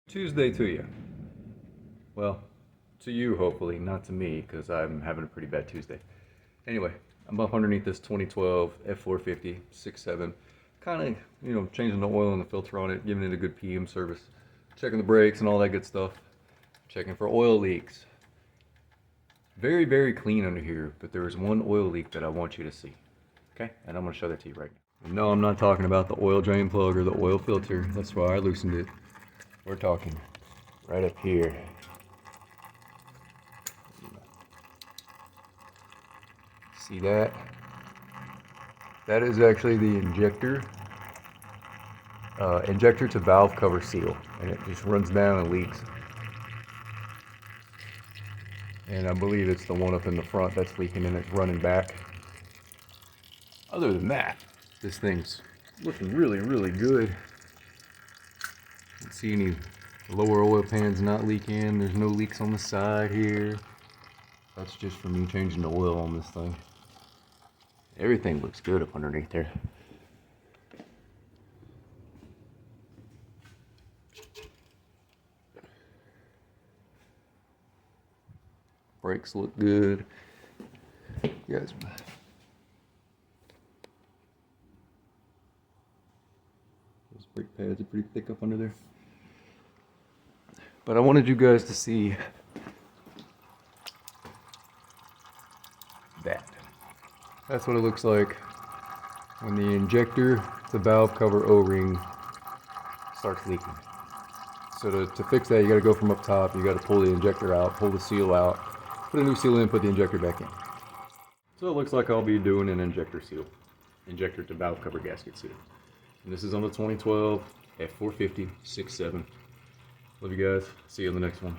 Tuesday to you. Well, to you hopefully, not to me, because I'm having a pretty bad Tuesday. Anyway, I'm up underneath this 2012 F450 6.7, kind of, changing the oil and the filter on it, giving it a good PM service, checking the brakes and all that good stuff, checking for oil leaks. Very, very clean under here, but there is one oil leak that I want you to see. Okay, and I'm going to show that to you right now. No, I'm not talking about the oil drain plug or the oil filter. That's why I loosened it. We're talking right up here. See that? That is actually the injector to valve cover seal, and it just runs down and leaks. And I believe it's the one up in the front that's leaking and it's running back. Other than that, this thing's looking really, really good. Don't see any lower oil pans not leaking. There's no leaks on the side here. That's just for me changing the oil on this thing. Everything looks good up underneath there. Brakes look good. Yes. Those brake pads are pretty thick up under there. But I wanted you guys to see that. That's what it looks like when the injector to valve cover O-ring starts leaking. So to fix that, you got to go from up top. You got to pull the injector out, pull the seal out, put a new seal in, put the injector back in. So it looks like I'll be doing an injector seal, injector to valve cover gasket seal. And this is on the 2012 F450 6.7. Love you guys. See you on the next one.